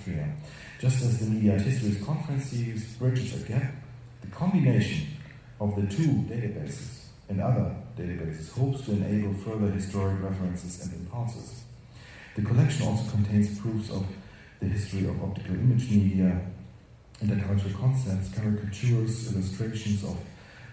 Austria. Just as the Media Histories conference series bridges a gap, the combination of the two databases and other databases hopes to enable further historic references and impulses. The collection also contains proofs of the history of optical image media, intercultural concepts, caricatures, illustrations of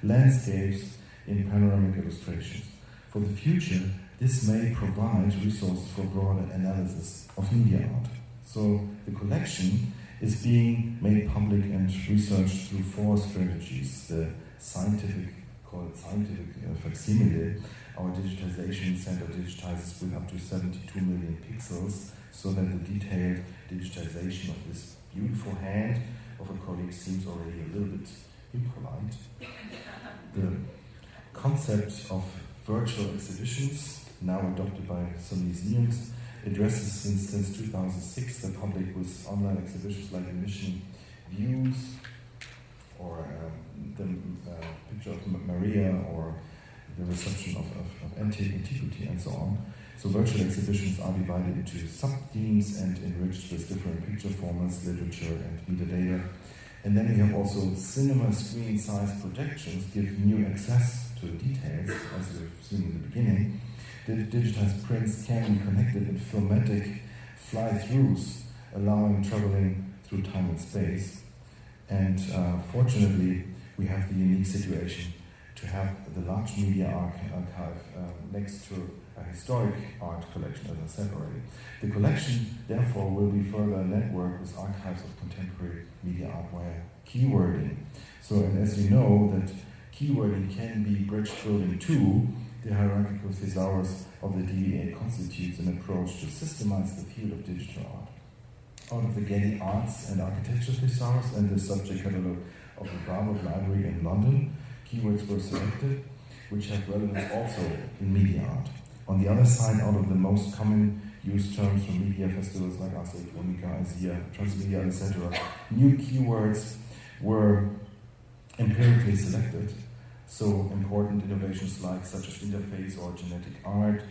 landscapes in panoramic illustrations. For the future, this may provide resources for broader analysis of media art. So the collection is being made public and researched through 4 strategies. The scientific facsimile. Our digitization center digitizes with up to 72 million pixels, so that the detailed digitization of this beautiful hand of a colleague seems already a little bit impolite. The concept of virtual exhibitions, now adopted by some museums, addresses since 2006 the public with online exhibitions like emission views, or the picture of Maria, or the reception of antiquity, and so on. So virtual exhibitions are divided into sub-themes and enriched with different picture formats, literature, and metadata. And then we have also cinema screen-sized projections give new access to the details, as we've seen in the beginning. The digitized prints can be connected in filmatic fly-throughs, allowing traveling through time and space. And fortunately, we have the unique situation to have the large media archive next to a historic art collection, as I said already. The collection, therefore, will be further networked with archives of contemporary media art via keywording. So, and as you know, that keywording can be bridge building too. The hierarchical thesaurus of the DBA constitutes an approach to systemize the field of digital art. Out of the Getty Arts and Architecture thesaurus and the subject catalogue of the Grau Library in London, keywords were selected, which have relevance also in media art. On the other side, out of the most common used terms from media festivals like Ars Electronica, IZEA, Transmedia, etc., new keywords were empirically selected. So important innovations like such as interface or genetic art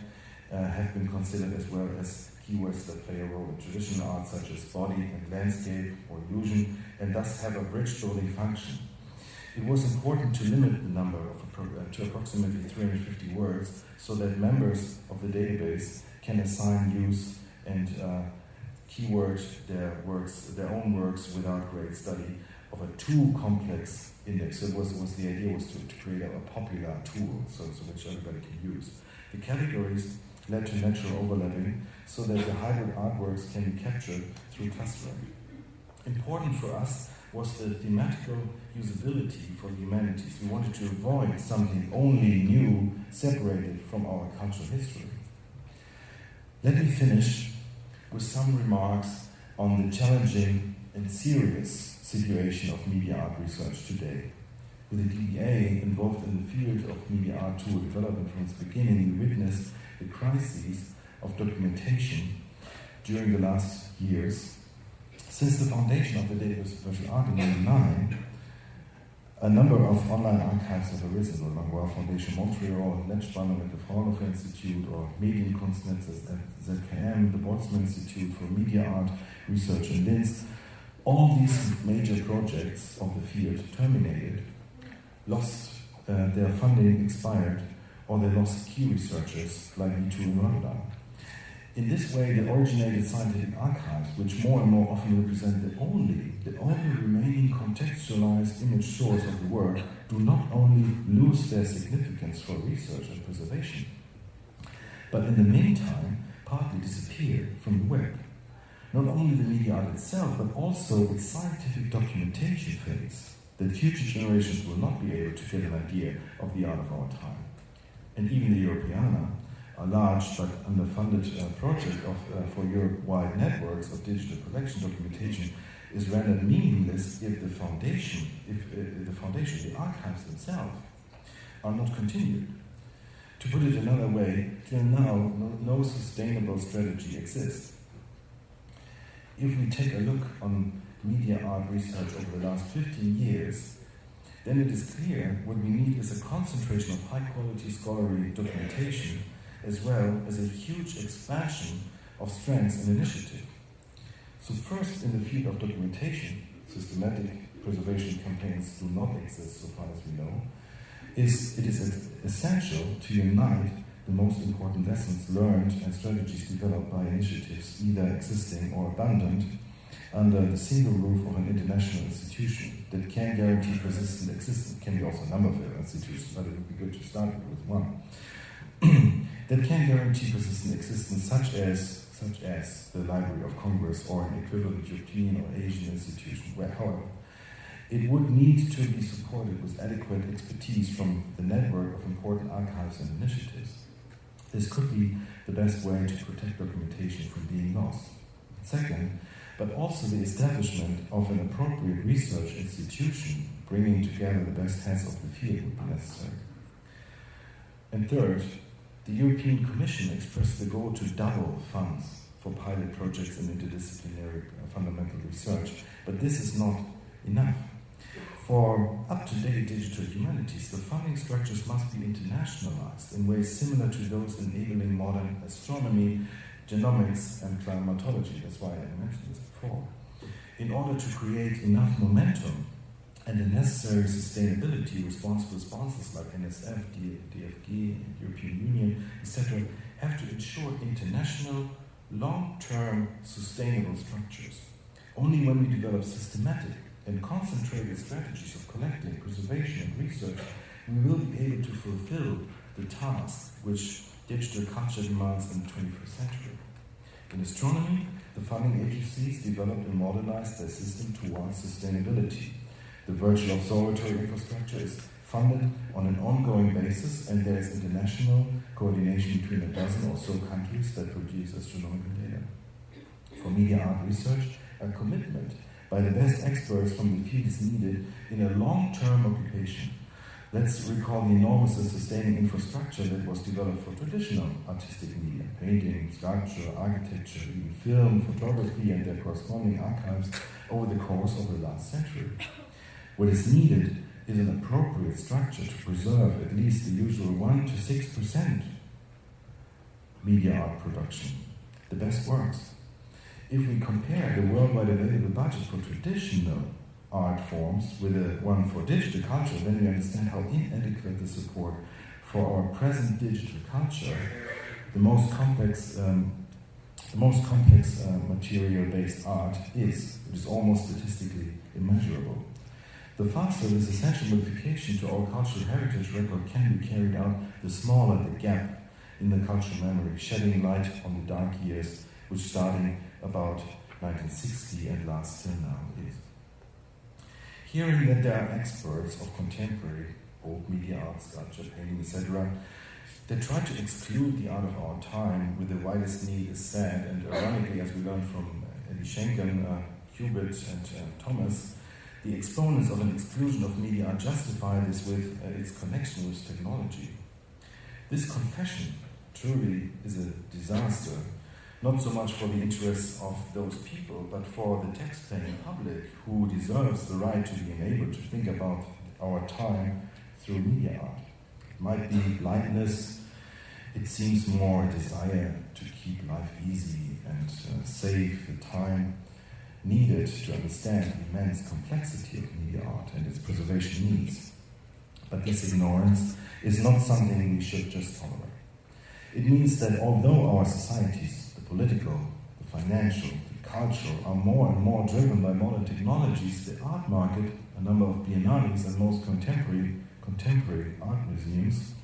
have been considered, as well as keywords that play a role in traditional art such as body and landscape or illusion, and thus have a bridge-building function. It was important to limit the number to approximately 350 words, so that members of the database can assign use and keyword their own works without great study of a too complex index. So the idea was to create a popular tool, so which everybody can use. The categories led to natural overlapping, so that the hybrid artworks can be captured through clustering. Important for us was the thematical usability for the humanities. We wanted to avoid something only new, separated from our cultural history. Let me finish with some remarks on the challenging and serious situation of media art research today. With the DBA involved in the field of media art tool development from its beginning, we witnessed the crises of documentation during the last years. Since the foundation of the database of virtual art in 1999, a number of online archives have arisen, the Grau Foundation Montreal, Netzspannung at the Fraunhofer Institute, or Medienkunstnetz at ZKM, the Boltzmann Institute for Media Art Research in Linz. All these major projects of the field terminated, lost their funding, expired, or they lost key researchers like me too in Rotterdam. In this way, the originated scientific archives, which more and more often represent the only remaining contextualized image source of the work, do not only lose their significance for research and preservation, but in the meantime, partly disappear from the web. Not only the media art itself, but also its scientific documentation fades, that future generations will not be able to get an idea of the art of our time. And even the Europeana, a large but underfunded project for Europe-wide networks of digital collection documentation, is rendered meaningless if the foundation, the archives themselves, are not continued. To put it another way, till now, no sustainable strategy exists. If we take a look on media art research over the last 15 years, then it is clear what we need is a concentration of high-quality scholarly documentation, as well as a huge expansion of strengths and initiative. So first, in the field of documentation, systematic preservation campaigns do not exist, so far as we know. It is essential to unite the most important lessons learned and strategies developed by initiatives, either existing or abundant, under the single roof of an international institution that can guarantee persistent existence. It can be also a number of institutions, but it would be good to start with one. That can guarantee persistent existence, such as the Library of Congress or an equivalent European or Asian institution, where, however, it would need to be supported with adequate expertise from the network of important archives and initiatives. This could be the best way to protect documentation from being lost. Second, but also the establishment of an appropriate research institution bringing together the best heads of the field would be necessary. And third, the European Commission expressed the goal to double funds for pilot projects in interdisciplinary fundamental research, but this is not enough. For up-to-date digital humanities, the funding structures must be internationalized in ways similar to those enabling modern astronomy, genomics, and climatology. That's why I mentioned this before. In order to create enough momentum and the necessary sustainability, responsible sponsors like NSF, DFG, European Union, etc., have to ensure international, long-term, sustainable structures. Only when we develop systematic and concentrated strategies of collecting, preservation, and research, we will be able to fulfill the task which digital culture demands in the 21st century. In astronomy, the funding agencies developed and modernized their system towards sustainability. The virtual observatory infrastructure is funded on an ongoing basis, and there is international coordination between a dozen or so countries that produce astronomical data. For media art research, a commitment by the best experts from the field is needed in a long-term occupation. Let's recall the enormous and sustaining infrastructure that was developed for traditional artistic media, painting, sculpture, architecture, even film, photography, and their corresponding archives over the course of the last century. What is needed is an appropriate structure to preserve at least the usual 1 to 6% media art production, the best works. If we compare the worldwide available budget for traditional art forms with the one for digital culture, then we understand how inadequate the support for our present digital culture, the most complex material-based art is. It is almost statistically immeasurable. The faster this essential modification to our cultural heritage record can be carried out, the smaller the gap in the cultural memory, shedding light on the dark years which starting about 1960 and last till now is. Hearing that there are experts of contemporary old media art, sculpture, painting, etc., that try to exclude the art of our time with the widest need is sad, and ironically, as we learned from Eddie Schenken, Hubert, and Thomas, the exponents of an exclusion of media art justify this with its connection with technology. This confession truly is a disaster, not so much for the interests of those people, but for the tax-paying public who deserves the right to be enabled to think about our time through media art. It might be lightness, it seems more a desire to keep life easy and save the time needed to understand the immense complexity of media art and its preservation needs. But this ignorance is not something we should just tolerate. It means that although our societies, the political, the financial, the cultural, are more and more driven by modern technologies, the art market, a number of biennales and most contemporary art museums,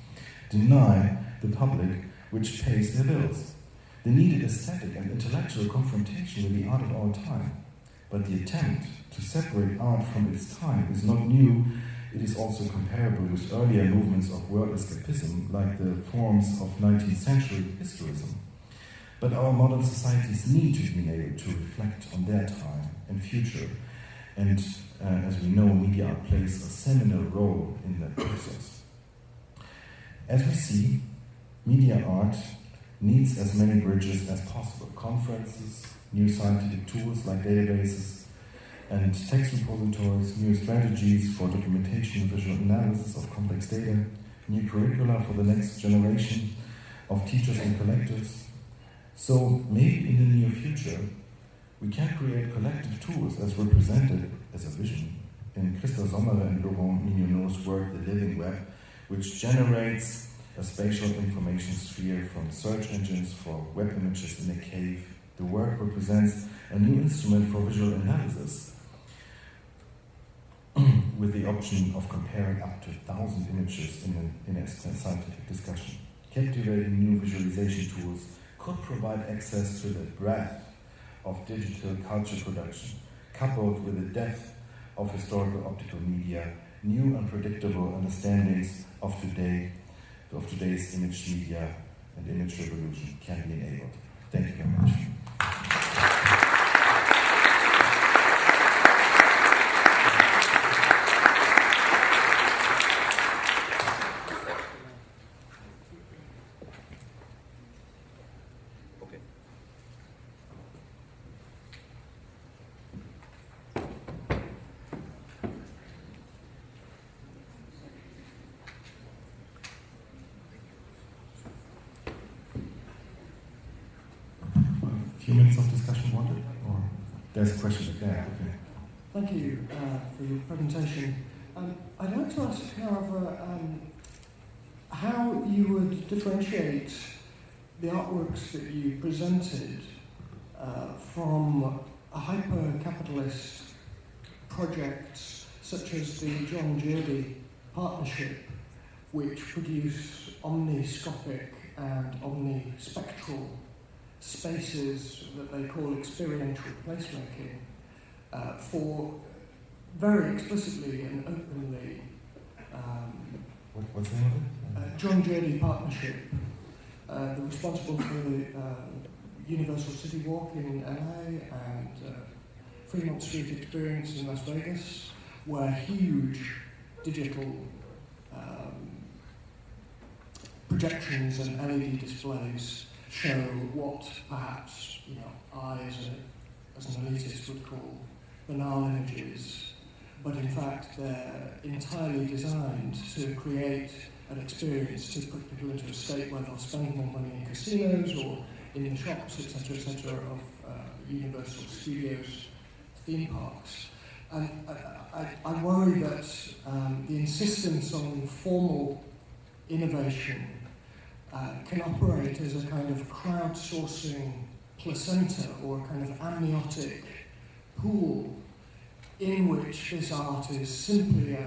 deny the public which pays their bills the needed aesthetic and intellectual confrontation with the art of our time. But the attempt to separate art from its time is not new. It is also comparable with earlier movements of world escapism, like the forms of 19th century historism. But our modern societies need to be able to reflect on their time and future. And as we know, media art plays a seminal role in that process. As we see, media art needs as many bridges as possible. Conferences, new scientific tools like databases and text repositories, new strategies for documentation and visual analysis of complex data, new curricula for the next generation of teachers and collectors. So maybe in the near future, We can create collective tools as represented as a vision in Christa Sommerer and Laurent Mignonneau's work, The Living Web, which generates a spatial information sphere from search engines for web images in a cave. The work represents a new instrument for visual analysis, with the option of comparing up to 1,000 images in a scientific discussion. Captivating new visualization tools could provide access to the breadth of digital culture production, coupled with the depth of historical optical media. New unpredictable understandings of today's image media and image revolution can be enabled. Thank you very much. Few minutes of discussion wanted? Or there's a question again. Okay. Thank you for your presentation. I'd like to ask, however, how you would differentiate the artworks that you presented from hyper-capitalist projects such as the John Jurdy Partnership, which produce omniscopic and omnispectral spaces that they call experiential placemaking for very explicitly and openly. What's the name of it? John Jurdy Partnership. They're responsible for the Universal City Walk in LA and Fremont Street Experience in Las Vegas, where huge digital projections and LED displays show what perhaps I, as an elitist, would call banal images, but in fact they're entirely designed to create an experience, to put people into a state where they'll spend more money in casinos or in the shops, etc., of Universal Studios theme parks. And I worry that the insistence on formal innovation can operate as a kind of crowdsourcing placenta or a kind of amniotic pool in which this art is simply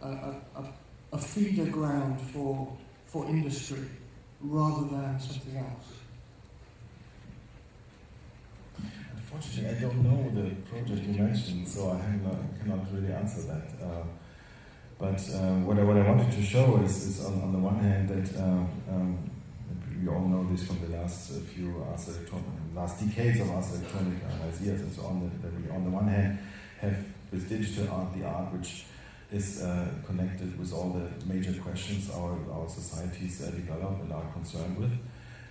a feeder ground for industry rather than something else. Unfortunately, I don't know the project you mentioned, so I cannot really answer that. But what I wanted to show is on the one hand that we all know this from the last last decades of Ars Electronica, ideas and so on, that we on the one hand have with digital art the art which is connected with all the major questions our societies develop and are concerned with,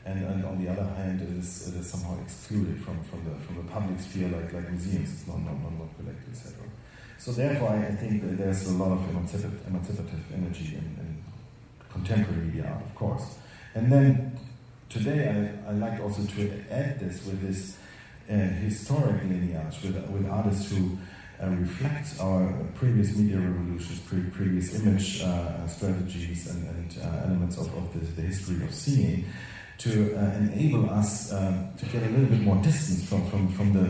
and on the other hand it is somehow excluded from the public sphere like museums. It's not collected, etc. So therefore, I think that there's a lot of emancipative energy in contemporary media art, of course. And then today, I like also to add this with this historic lineage, with artists who reflect our previous media revolutions, previous image strategies and elements of the history of seeing, to enable us to get a little bit more distance from the